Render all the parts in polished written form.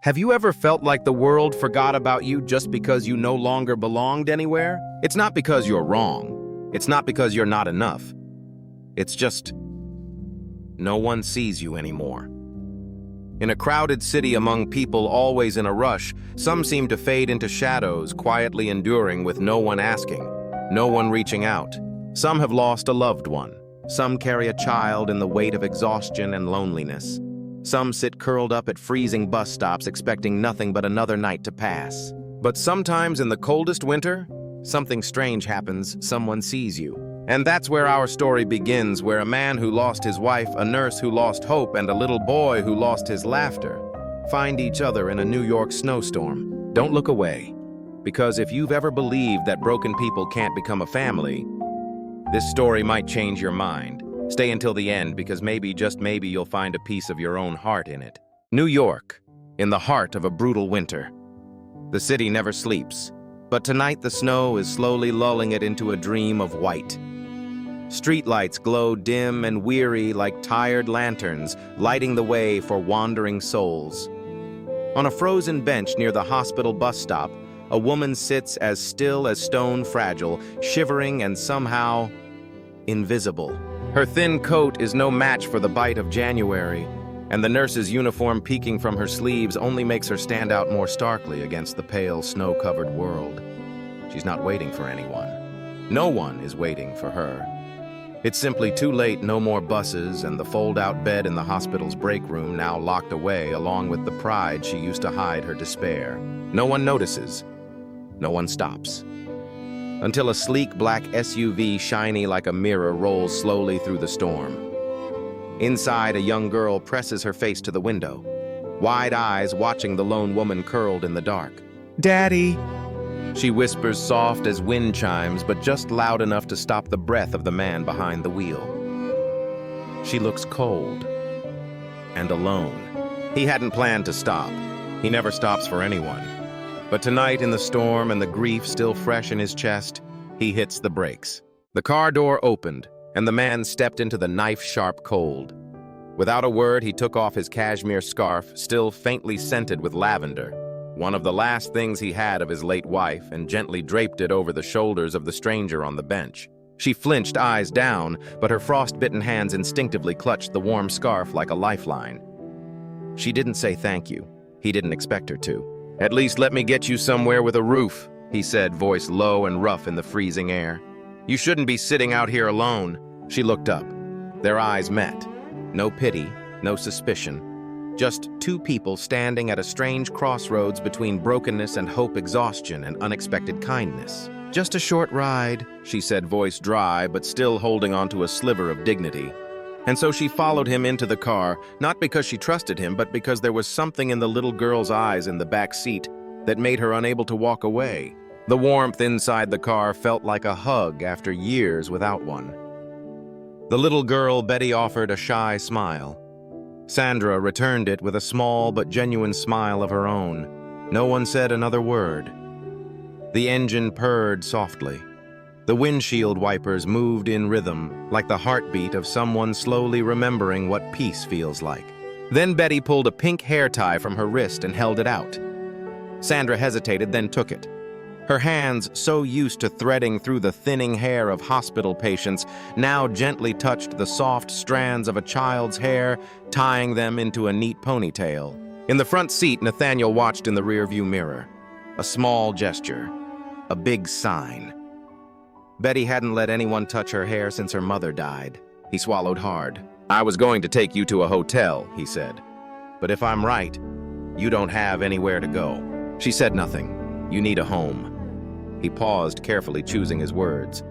Have you ever felt like the world forgot about you just because you no longer belonged anywhere? It's not because you're wrong. It's not because you're not enough. It's just no one sees you anymore. In a crowded city among people always in a rush, some seem to fade into shadows, quietly enduring with no one asking, no one reaching out. Some have lost a loved one. Some carry a child in the weight of exhaustion and loneliness. Some sit curled up at freezing bus stops expecting nothing but another night to pass. But sometimes in the coldest winter, something strange happens, someone sees you. And that's where our story begins, where a man who lost his wife, a nurse who lost hope, and a little boy who lost his laughter find each other in a New York snowstorm. Don't look away, because if you've ever believed that broken people can't become a family, this story might change your mind. Stay until the end, because maybe, just maybe, you'll find a piece of your own heart in it. New York, in the heart of a brutal winter. The city never sleeps, but tonight the snow is slowly lulling it into a dream of white. Streetlights glow dim and weary like tired lanterns, lighting the way for wandering souls. On a frozen bench near the hospital bus stop, a woman sits as still as stone fragile, shivering and somehow invisible. Her thin coat is no match for the bite of January, and the nurse's uniform peeking from her sleeves only makes her stand out more starkly against the pale, snow-covered world. She's not waiting for anyone. No one is waiting for her. It's simply too late, no more buses, and the fold-out bed in the hospital's break room now locked away, along with the pride she used to hide her despair. No one notices. No one stops. Until a sleek black SUV, shiny like a mirror, rolls slowly through the storm. Inside, a young girl presses her face to the window, wide eyes watching the lone woman curled in the dark. "Daddy!" She whispers, soft as wind chimes, but just loud enough to stop the breath of the man behind the wheel. She looks cold and alone. He hadn't planned to stop. He never stops for anyone. But tonight, in the storm and the grief still fresh in his chest, he hits the brakes. The car door opened, and the man stepped into the knife-sharp cold. Without a word, he took off his cashmere scarf, still faintly scented with lavender, one of the last things he had of his late wife, and gently draped it over the shoulders of the stranger on the bench. She flinched, eyes down, but her frost-bitten hands instinctively clutched the warm scarf like a lifeline. She didn't say thank you. He didn't expect her to. "At least let me get you somewhere with a roof," he said, voice low and rough in the freezing air. "You shouldn't be sitting out here alone." She looked up. Their eyes met. No pity, no suspicion. Just two people standing at a strange crossroads between brokenness and hope, exhaustion and unexpected kindness. "Just a short ride," she said, voice dry, but still holding on to a sliver of dignity. And so she followed him into the car, not because she trusted him, but because there was something in the little girl's eyes in the back seat that made her unable to walk away. The warmth inside the car felt like a hug after years without one. The little girl, Betty, offered a shy smile. Sandra returned it with a small but genuine smile of her own. No one said another word. The engine purred softly. The windshield wipers moved in rhythm, like the heartbeat of someone slowly remembering what peace feels like. Then Betty pulled a pink hair tie from her wrist and held it out. Sandra hesitated, then took it. Her hands, so used to threading through the thinning hair of hospital patients, now gently touched the soft strands of a child's hair, tying them into a neat ponytail. In the front seat, Nathaniel watched in the rearview mirror. A small gesture. A big sign. Betty hadn't let anyone touch her hair since her mother died. He swallowed hard. "I was going to take you to a hotel," he said. "But if I'm right, you don't have anywhere to go." She said nothing. "You need a home." He paused, carefully choosing his words.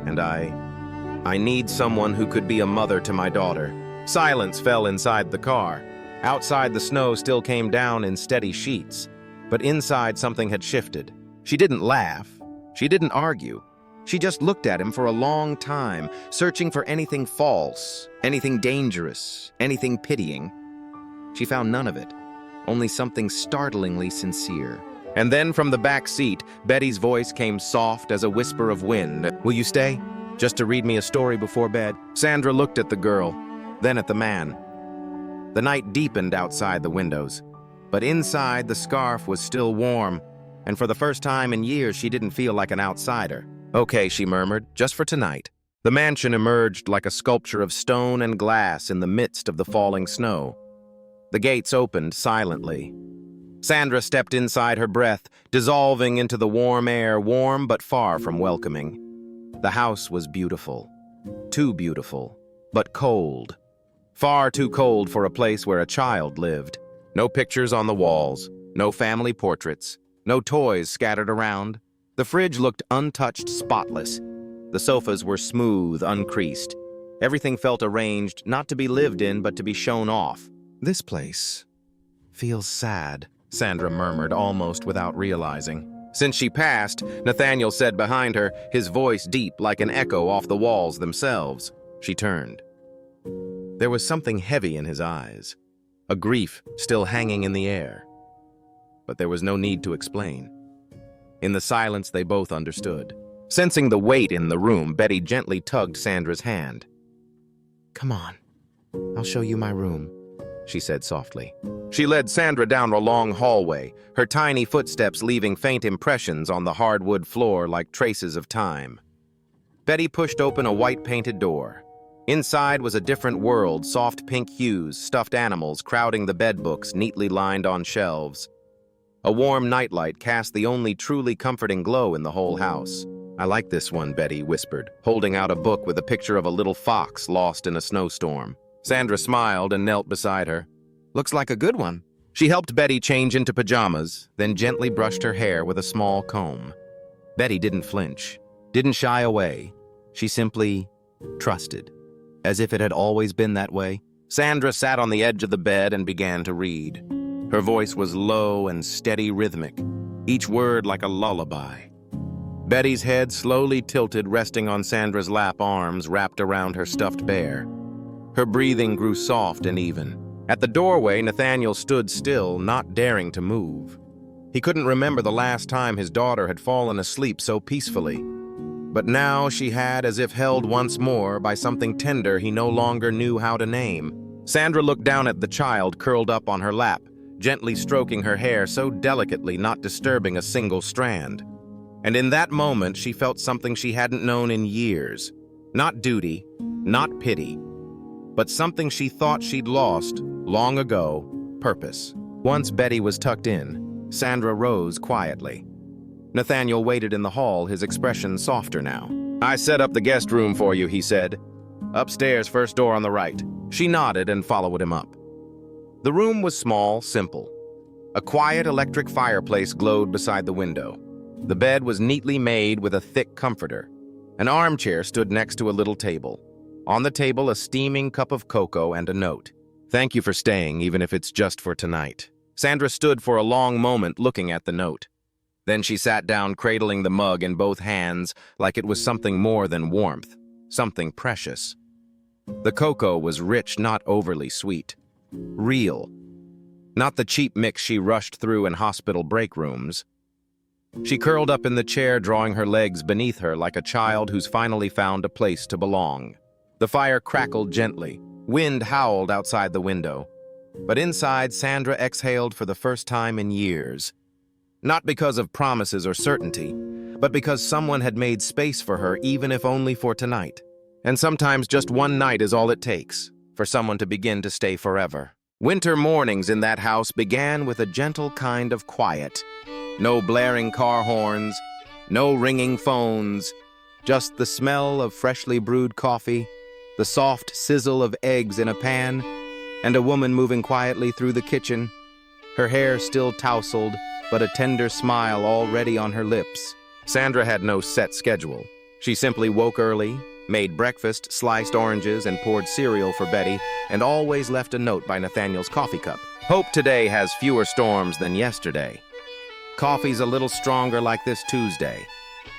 "And I need someone who could be a mother to my daughter." Silence fell inside the car. Outside, the snow still came down in steady sheets. But inside, something had shifted. She didn't laugh. She didn't argue. She just looked at him for a long time, searching for anything false, anything dangerous, anything pitying. She found none of it, only something startlingly sincere. And then from the back seat, Betty's voice came soft as a whisper of wind. "Will you stay? Just to read me a story before bed?" Sandra looked at the girl, then at the man. The night deepened outside the windows. But inside, the scarf was still warm, and for the first time in years, she didn't feel like an outsider. "Okay," she murmured, "just for tonight." The mansion emerged like a sculpture of stone and glass in the midst of the falling snow. The gates opened silently. Sandra stepped inside, her breath dissolving into the warm air, warm but far from welcoming. The house was beautiful. Too beautiful, but cold. Far too cold for a place where a child lived. No pictures on the walls, no family portraits, no toys scattered around. The fridge looked untouched, spotless. The sofas were smooth, uncreased. Everything felt arranged, not to be lived in, but to be shown off. "This place feels sad," Sandra murmured, almost without realizing. Since she passed, Nathaniel said behind her, his voice deep like an echo off the walls themselves. She turned. There was something heavy in his eyes, a grief still hanging in the air. But there was no need to explain. In the silence, they both understood. Sensing the weight in the room, Betty gently tugged Sandra's hand. "Come on, I'll show you my room," she said softly. She led Sandra down a long hallway, her tiny footsteps leaving faint impressions on the hardwood floor like traces of time. Betty pushed open a white-painted door. Inside was a different world, soft pink hues, stuffed animals crowding the bedbooks neatly lined on shelves. A warm nightlight cast the only truly comforting glow in the whole house. "I like this one," Betty whispered, holding out a book with a picture of a little fox lost in a snowstorm. Sandra smiled and knelt beside her. "Looks like a good one." She helped Betty change into pajamas, then gently brushed her hair with a small comb. Betty didn't flinch, didn't shy away. She simply trusted, as if it had always been that way. Sandra sat on the edge of the bed and began to read. Her voice was low and steady, rhythmic, each word like a lullaby. Betty's head slowly tilted, resting on Sandra's lap, arms wrapped around her stuffed bear. Her breathing grew soft and even. At the doorway, Nathaniel stood still, not daring to move. He couldn't remember the last time his daughter had fallen asleep so peacefully. But now she had, as if held once more by something tender he no longer knew how to name. Sandra looked down at the child curled up on her lap, gently stroking her hair so delicately, not disturbing a single strand. And in that moment, she felt something she hadn't known in years. Not duty, not pity, but something she thought she'd lost long ago, purpose. Once Betty was tucked in, Sandra rose quietly. Nathaniel waited in the hall, his expression softer now. "I set up the guest room for you," he said. "Upstairs, first door on the right." She nodded and followed him up. The room was small, simple. A quiet electric fireplace glowed beside the window. The bed was neatly made with a thick comforter. An armchair stood next to a little table. On the table, a steaming cup of cocoa and a note. "Thank you for staying, even if it's just for tonight." Sandra stood for a long moment looking at the note. Then she sat down, cradling the mug in both hands like it was something more than warmth, something precious. The cocoa was rich, not overly sweet. Real. Not the cheap mix she rushed through in hospital break rooms. She curled up in the chair, drawing her legs beneath her like a child who's finally found a place to belong. The fire crackled gently. Wind howled outside the window. But inside, Sandra exhaled for the first time in years. Not because of promises or certainty, but because someone had made space for her, even if only for tonight. And sometimes just one night is all it takes for someone to begin to stay forever. Winter mornings in that house began with a gentle kind of quiet. No blaring car horns, no ringing phones, just the smell of freshly brewed coffee, the soft sizzle of eggs in a pan, and a woman moving quietly through the kitchen, her hair still tousled, but a tender smile already on her lips. Sandra had no set schedule. She simply woke early, made breakfast, sliced oranges, and poured cereal for Betty, and always left a note by Nathaniel's coffee cup. "Hope today has fewer storms than yesterday. Coffee's a little stronger like this Tuesday.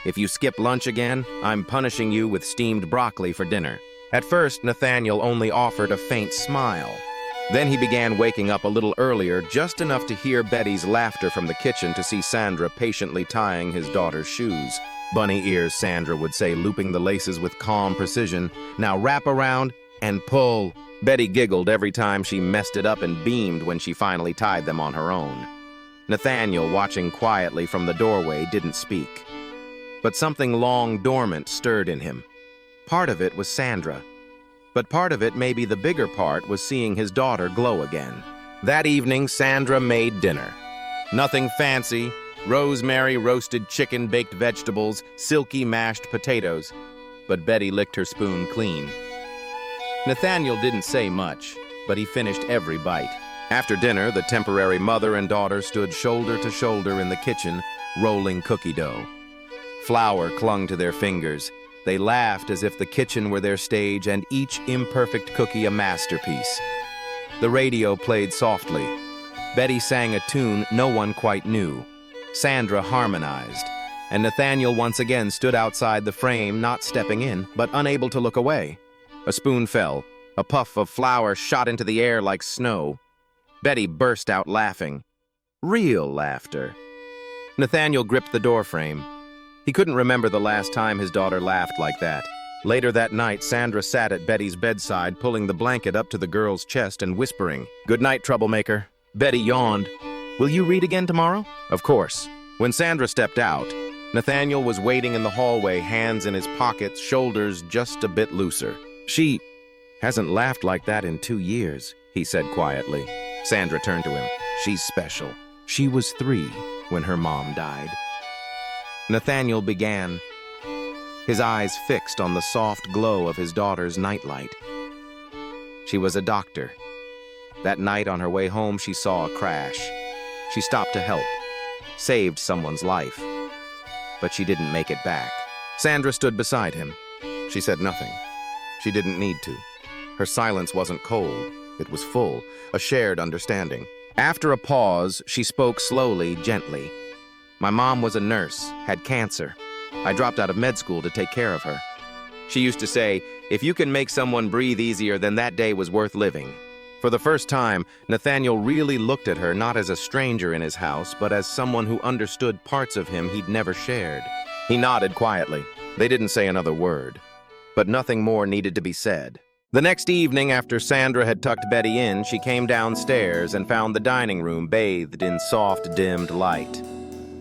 If you skip lunch again, I'm punishing you with steamed broccoli for dinner." At first, Nathaniel only offered a faint smile. Then he began waking up a little earlier, just enough to hear Betty's laughter from the kitchen, to see Sandra patiently tying his daughter's shoes. "Bunny ears," Sandra would say, looping the laces with calm precision. "Now wrap around and pull. Betty giggled every time she messed it up and beamed when she finally tied them on her own. Nathaniel, watching quietly from the doorway, didn't speak. But something long dormant stirred in him. Part of it was Sandra. But part of it, maybe the bigger part, was seeing his daughter glow again. That evening, Sandra made dinner. Nothing fancy. Rosemary roasted chicken, baked vegetables, silky mashed potatoes. But Betty licked her spoon clean. Nathaniel didn't say much, but he finished every bite. After dinner, the temporary mother and daughter stood shoulder to shoulder in the kitchen, rolling cookie dough. Flour clung to their fingers. They laughed as if the kitchen were their stage and each imperfect cookie a masterpiece. The radio played softly. Betty sang a tune no one quite knew. Sandra harmonized, and Nathaniel once again stood outside the frame, not stepping in, but unable to look away. A spoon fell. A puff of flour shot into the air like snow. Betty burst out laughing. Real laughter. Nathaniel gripped the doorframe. He couldn't remember the last time his daughter laughed like that. Later that night, Sandra sat at Betty's bedside, pulling the blanket up to the girl's chest and whispering, "Good night, troublemaker." Betty yawned. "Will you read again tomorrow?" Of course. When Sandra stepped out, Nathaniel was waiting in the hallway, hands in his pockets, shoulders just a bit looser. "She hasn't laughed like that in 2 years," he said quietly. Sandra turned to him. "She's special. She was 3 when her mom died." Nathaniel began, his eyes fixed on the soft glow of his daughter's nightlight. She was a doctor. That night on her way home, she saw a crash. She stopped to help, saved someone's life, but she didn't make it back. Sandra stood beside him. She said nothing. She didn't need to. Her silence wasn't cold. It was full, a shared understanding. After a pause, she spoke slowly, gently. "My mom was a nurse, had cancer. I dropped out of med school to take care of her. She used to say, if you can make someone breathe easier, then that day was worth living." For the first time, Nathaniel really looked at her not as a stranger in his house, but as someone who understood parts of him he'd never shared. He nodded quietly. They didn't say another word. But nothing more needed to be said. The next evening, after Sandra had tucked Betty in, she came downstairs and found the dining room bathed in soft, dimmed light.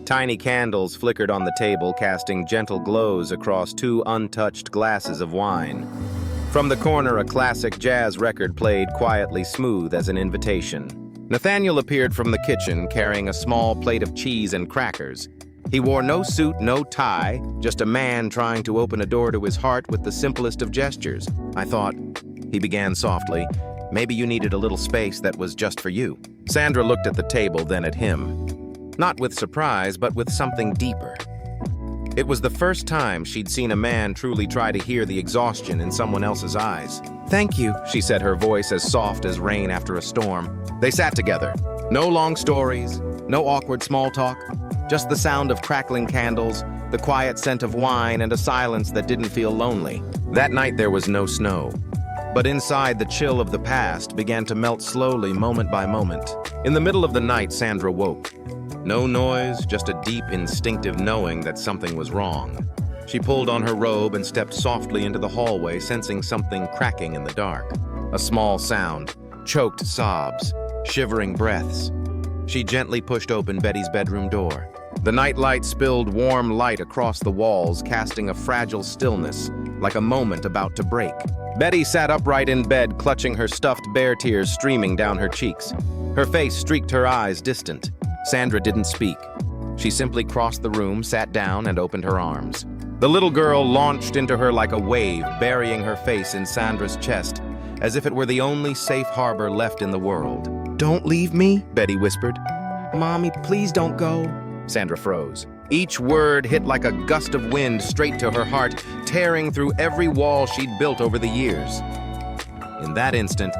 Tiny candles flickered on the table, casting gentle glows across 2 untouched glasses of wine. From the corner, a classic jazz record played quietly, smooth as an invitation. Nathaniel appeared from the kitchen, carrying a small plate of cheese and crackers. He wore no suit, no tie, just a man trying to open a door to his heart with the simplest of gestures. "I thought," he began softly, "maybe you needed a little space that was just for you." Sandra looked at the table, then at him. Not with surprise, but with something deeper. It was the first time she'd seen a man truly try to hear the exhaustion in someone else's eyes. "Thank you," she said, her voice as soft as rain after a storm. They sat together. No long stories, no awkward small talk, just the sound of crackling candles, the quiet scent of wine, and a silence that didn't feel lonely. That night there was no snow. But inside, the chill of the past began to melt slowly, moment by moment. In the middle of the night, Sandra woke. No noise, just a deep, instinctive knowing that something was wrong. She pulled on her robe and stepped softly into the hallway, sensing something cracking in the dark. A small sound, choked sobs, shivering breaths. She gently pushed open Betty's bedroom door. The nightlight spilled warm light across the walls, casting a fragile stillness, like a moment about to break. Betty sat upright in bed, clutching her stuffed bear, tears streaming down her cheeks. Her face streaked her eyes distant. Sandra didn't speak. She simply crossed the room, sat down, and opened her arms. The little girl launched into her like a wave, burying her face in Sandra's chest, as if it were the only safe harbor left in the world. "Don't leave me," Betty whispered. "Mommy, please don't go." Sandra froze. Each word hit like a gust of wind straight to her heart, tearing through every wall she'd built over the years. In that instant,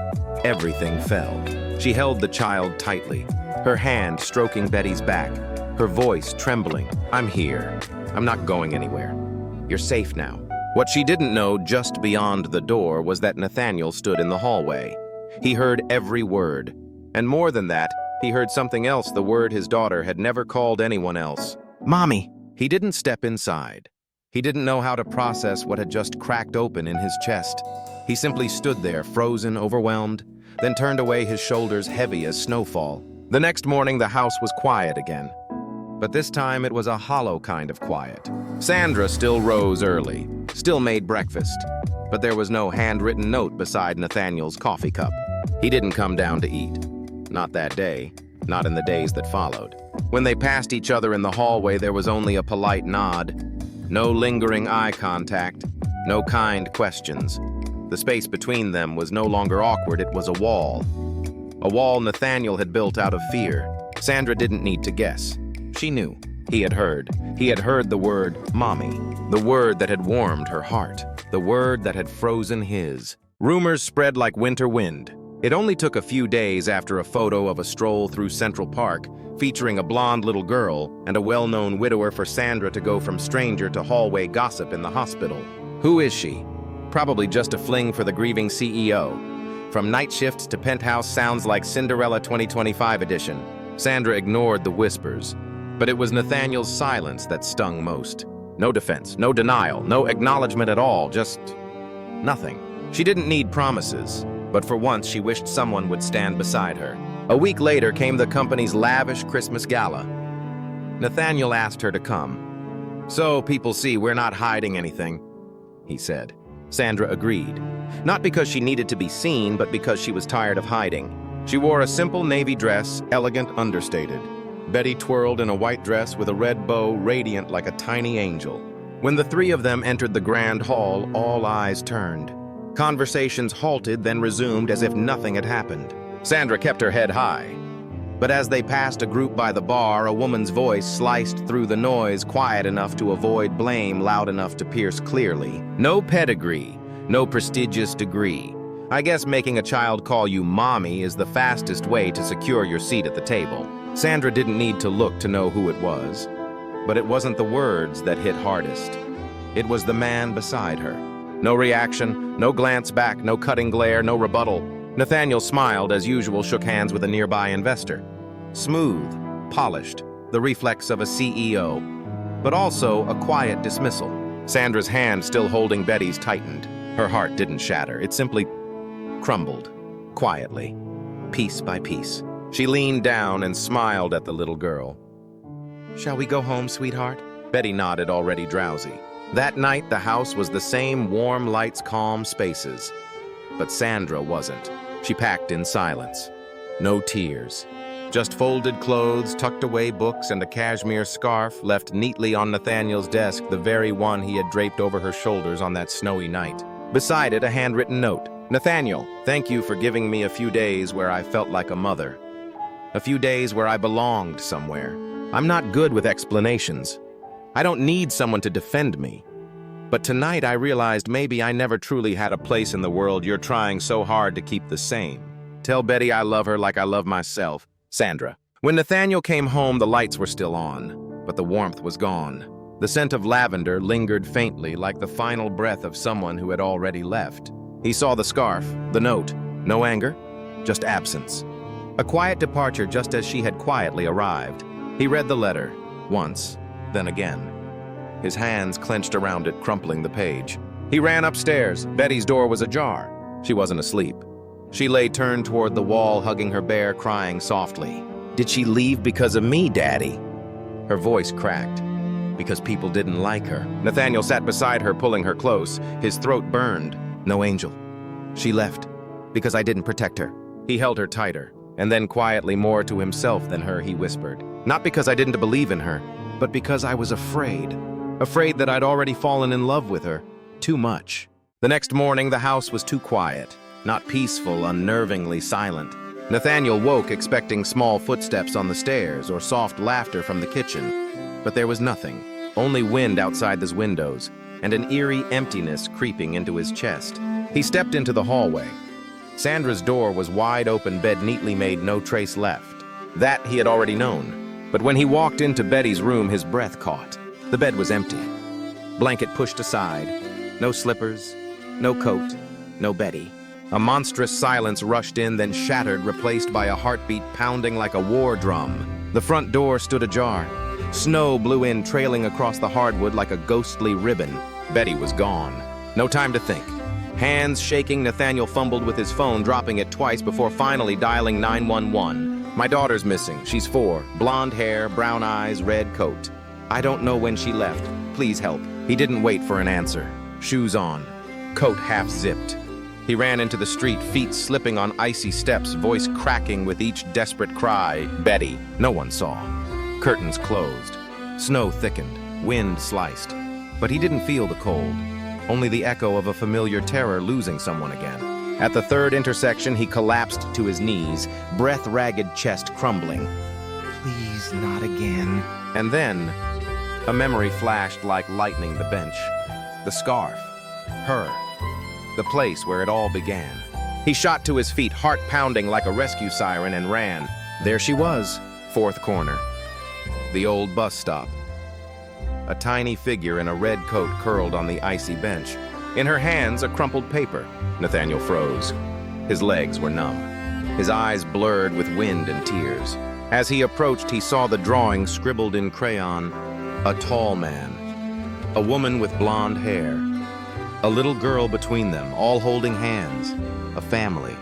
everything fell. She held the child tightly, her hand stroking Betty's back, her voice trembling. "I'm here. I'm not going anywhere. You're safe now." What she didn't know just beyond the door was that Nathaniel stood in the hallway. He heard every word. And more than that, he heard something else, the word his daughter had never called anyone else. "Mommy!" He didn't step inside. He didn't know how to process what had just cracked open in his chest. He simply stood there, frozen, overwhelmed, then turned away, his shoulders heavy as snowfall. The next morning, the house was quiet again. But this time, it was a hollow kind of quiet. Sandra still rose early, still made breakfast, but there was no handwritten note beside Nathaniel's coffee cup. He didn't come down to eat. Not that day, not in the days that followed. When they passed each other in the hallway, there was only a polite nod. No lingering eye contact, no kind questions. The space between them was no longer awkward, it was a wall. A wall Nathaniel had built out of fear. Sandra didn't need to guess. She knew. He had heard. He had heard the word mommy, the word that had warmed her heart, the word that had frozen his. Rumors spread like winter wind. It only took a few days after a photo of a stroll through Central Park featuring a blonde little girl and a well-known widower for Sandra to go from stranger to hallway gossip in the hospital. Who is she? Probably just a fling for the grieving CEO. From night shifts to penthouse sounds like Cinderella 2025 edition. Sandra ignored the whispers, but it was Nathaniel's silence that stung most. No defense, no denial, no acknowledgement at all, just nothing. She didn't need promises, but for once she wished someone would stand beside her. A week later came the company's lavish Christmas gala. Nathaniel asked her to come. "So people see we're not hiding anything," he said. Sandra agreed. Not because she needed to be seen, but because she was tired of hiding. She wore a simple navy dress, elegant, understated. Betty twirled in a white dress with a red bow, radiant like a tiny angel. When the three of them entered the grand hall, all eyes turned. Conversations halted, then resumed as if nothing had happened. Sandra kept her head high. But as they passed a group by the bar, a woman's voice sliced through the noise, quiet enough to avoid blame, loud enough to pierce clearly. "No pedigree, no prestigious degree. I guess making a child call you mommy is the fastest way to secure your seat at the table." Sandra didn't need to look to know who it was. But it wasn't the words that hit hardest. It was the man beside her. No reaction, no glance back, no cutting glare, no rebuttal. Nathaniel smiled, as usual, shook hands with a nearby investor. Smooth, polished, the reflex of a CEO, but also a quiet dismissal. Sandra's hand, still holding Betty's, tightened. Her heart didn't shatter, it simply crumbled, quietly, piece by piece. She leaned down and smiled at the little girl. "Shall we go home, sweetheart?" Betty nodded, already drowsy. That night, the house was the same warm lights, calm spaces. But Sandra wasn't. She packed in silence. No tears. Just folded clothes, tucked away books, and a cashmere scarf left neatly on Nathaniel's desk, the very one he had draped over her shoulders on that snowy night. Beside it, a handwritten note. "Nathaniel, thank you for giving me a few days where I felt like a mother. A few days where I belonged somewhere. I'm not good with explanations. I don't need someone to defend me. But tonight I realized maybe I never truly had a place in the world you're trying so hard to keep the same. Tell Betty I love her like I love myself. Sandra." When Nathaniel came home, the lights were still on, but the warmth was gone. The scent of lavender lingered faintly, like the final breath of someone who had already left. He saw the scarf, the note. No anger, just absence. A quiet departure, just as she had quietly arrived. He read the letter, once, then again. His hands clenched around it, crumpling the page. He ran upstairs. Betty's door was ajar. She wasn't asleep. She lay turned toward the wall, hugging her bear, crying softly. "Did she leave because of me, Daddy?" Her voice cracked. Because people didn't like her. Nathaniel sat beside her, pulling her close. His throat burned. "No, Angel. She left because I didn't protect her." He held her tighter, and then quietly, more to himself than her, he whispered. "Not because I didn't believe in her, but because I was afraid. Afraid that I'd already fallen in love with her. Too much." The next morning, the house was too quiet. Not peaceful, unnervingly silent. Nathaniel woke expecting small footsteps on the stairs or soft laughter from the kitchen. But there was nothing. Only wind outside his windows, and an eerie emptiness creeping into his chest. He stepped into the hallway. Sandra's door was wide open, bed neatly made, no trace left. That he had already known. But when he walked into Betty's room, his breath caught. The bed was empty. Blanket pushed aside. No slippers, no coat, no Betty. A monstrous silence rushed in, then shattered, replaced by a heartbeat pounding like a war drum. The front door stood ajar. Snow blew in, trailing across the hardwood like a ghostly ribbon. Betty was gone. No time to think. Hands shaking, Nathaniel fumbled with his phone, dropping it twice before finally dialing 911. My daughter's missing. She's 4. Blonde hair, brown eyes, red coat. I don't know when she left. Please help. He didn't wait for an answer. Shoes on. Coat half zipped. He ran into the street, feet slipping on icy steps, voice cracking with each desperate cry. Betty. No one saw. Curtains closed. Snow thickened. Wind sliced. But he didn't feel the cold. Only the echo of a familiar terror losing someone again. At the 3rd intersection, he collapsed to his knees, breath-ragged chest crumbling. Please, not again. And then, a memory flashed like lightning. The bench. The scarf. Her. The place where it all began. He shot to his feet, heart pounding like a rescue siren, and ran. There she was, 4th corner. The old bus stop. A tiny figure in a red coat curled on the icy bench. In her hands, a crumpled paper. Nathaniel froze. His legs were numb. His eyes blurred with wind and tears. As he approached, he saw the drawing scribbled in crayon. A tall man. A woman with blonde hair. A little girl between them, all holding hands. A family.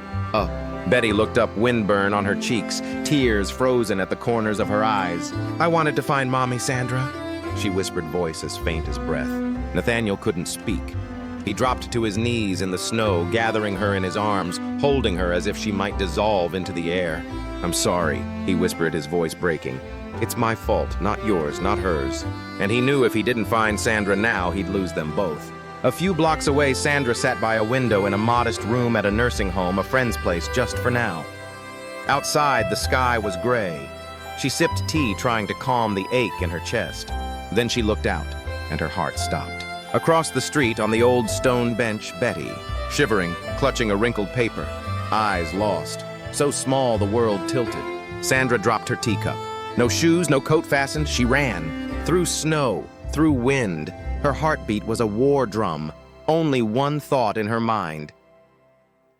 Betty looked up, windburn on her cheeks, tears frozen at the corners of her eyes. I wanted to find Mommy, Sandra, she whispered, voice as faint as breath. Nathaniel couldn't speak. He dropped to his knees in the snow, gathering her in his arms, holding her as if she might dissolve into the air. I'm sorry, he whispered, his voice breaking. It's my fault, not yours, not hers. And he knew if he didn't find Sandra now, he'd lose them both. A few blocks away, Sandra sat by a window in a modest room at a nursing home, a friend's place just for now. Outside, the sky was gray. She sipped tea, trying to calm the ache in her chest. Then she looked out, and her heart stopped. Across the street, on the old stone bench, Betty, shivering, clutching a wrinkled paper, eyes lost. So small the world tilted. Sandra dropped her teacup. No shoes, no coat fastened, she ran. Through snow, through wind. Her heartbeat was a war drum. Only one thought in her mind.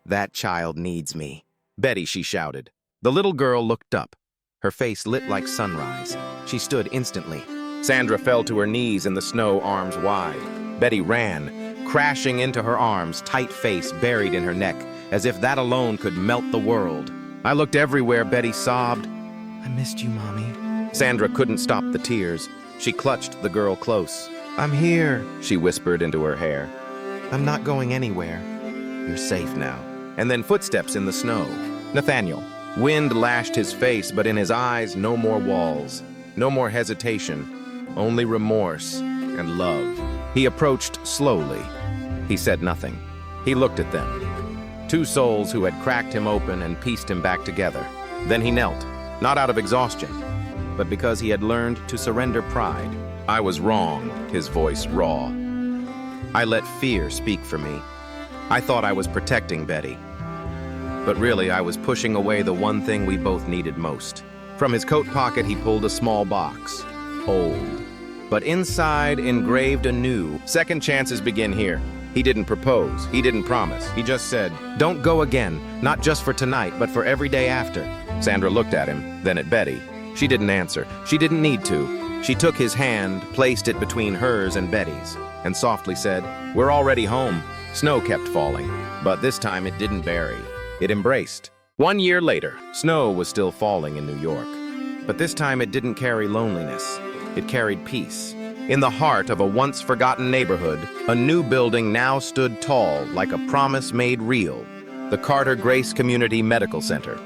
That child needs me. Betty, she shouted. The little girl looked up. Her face lit like sunrise. She stood instantly. Sandra fell to her knees in the snow, arms wide. Betty ran, crashing into her arms, tight face buried in her neck, as if that alone could melt the world. I looked everywhere, Betty sobbed. I missed you, Mommy. Sandra couldn't stop the tears. She clutched the girl close. I'm here, she whispered into her hair. I'm not going anywhere. You're safe now. And then footsteps in the snow. Nathaniel. Wind lashed his face, but in his eyes, no more walls. No more hesitation. Only remorse and love. He approached slowly. He said nothing. He looked at them. Two souls who had cracked him open and pieced him back together. Then he knelt, not out of exhaustion, but because he had learned to surrender pride. I was wrong, his voice raw. I let fear speak for me. I thought I was protecting Betty. But really, I was pushing away the one thing we both needed most. From his coat pocket, he pulled a small box. Old. But inside, engraved anew. Second chances begin here. He didn't propose. He didn't promise. He just said, don't go again, not just for tonight, but for every day after. Sandra looked at him, then at Betty. She didn't answer. She didn't need to. She took his hand, placed it between hers and Betty's, and softly said, we're already home. Snow kept falling, but this time it didn't bury. It embraced. 1 year later, snow was still falling in New York. But this time it didn't carry loneliness. It carried peace. In the heart of a once-forgotten neighborhood, a new building now stood tall like a promise made real. The Carter Grace Community Medical Center.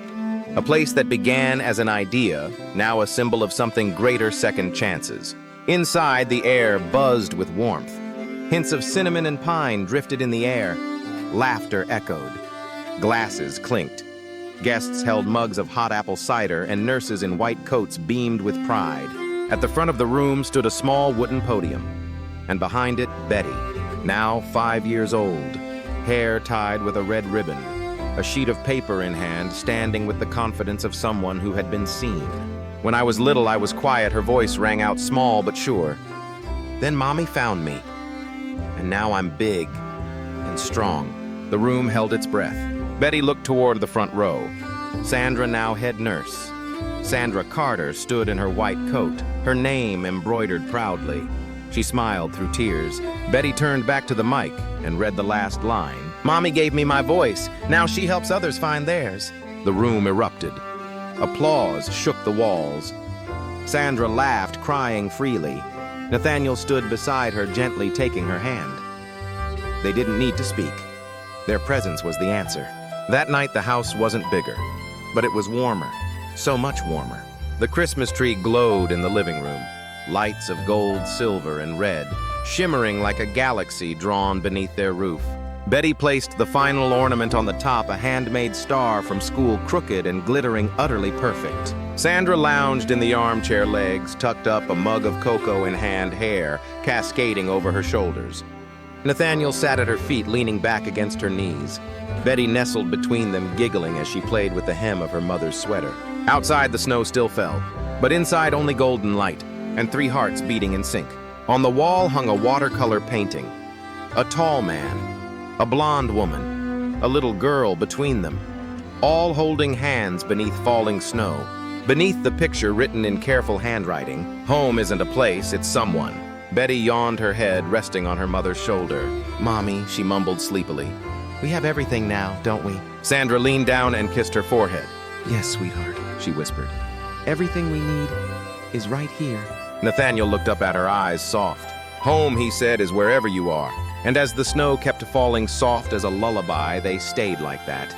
A place that began as an idea, now a symbol of something greater, second chances. Inside, the air buzzed with warmth. Hints of cinnamon and pine drifted in the air. Laughter echoed. Glasses clinked. Guests held mugs of hot apple cider, and nurses in white coats beamed with pride. At the front of the room stood a small wooden podium, and behind it, Betty, now 5 years old, hair tied with a red ribbon, a sheet of paper in hand, standing with the confidence of someone who had been seen. When I was little, I was quiet. Her voice rang out small but sure. Then Mommy found me, and now I'm big and strong. The room held its breath. Betty looked toward the front row. Sandra, now head nurse. Sandra Carter stood in her white coat, her name embroidered proudly. She smiled through tears. Betty turned back to the mic and read the last line. Mommy gave me my voice. Now she helps others find theirs. The room erupted. Applause shook the walls. Sandra laughed, crying freely. Nathaniel stood beside her, gently taking her hand. They didn't need to speak. Their presence was the answer. That night, the house wasn't bigger, but it was warmer, so much warmer. The Christmas tree glowed in the living room, lights of gold, silver, and red, shimmering like a galaxy drawn beneath their roof. Betty placed the final ornament on the top, a handmade star from school, crooked and glittering, utterly perfect. Sandra lounged in the armchair legs, tucked up, a mug of cocoa in hand, hair cascading over her shoulders. Nathaniel sat at her feet, leaning back against her knees. Betty nestled between them, giggling as she played with the hem of her mother's sweater. Outside, the snow still fell, but inside only golden light, and 3 hearts beating in sync. On the wall hung a watercolor painting. A tall man, a blonde woman, a little girl between them, all holding hands beneath falling snow. Beneath the picture, written in careful handwriting, "Home isn't a place, it's someone." Betty yawned, her head resting on her mother's shoulder. "Mommy," she mumbled sleepily. "We have everything now, don't we?" Sandra leaned down and kissed her forehead. "Yes, sweetheart," she whispered. "Everything we need is right here." Nathaniel looked up at her, eyes soft. "Home," he said, "is wherever you are." And as the snow kept falling soft as a lullaby, they stayed like that.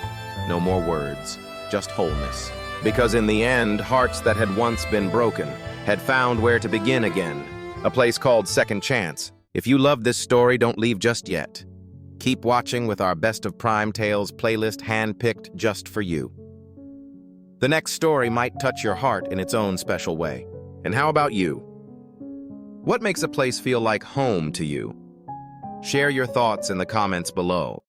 No more words, just wholeness. Because in the end, hearts that had once been broken had found where to begin again. A place called Second Chance. If you love this story, don't leave just yet. Keep watching with our Best of Prime Tales playlist, handpicked just for you. The next story might touch your heart in its own special way. And how about you? What makes a place feel like home to you? Share your thoughts in the comments below.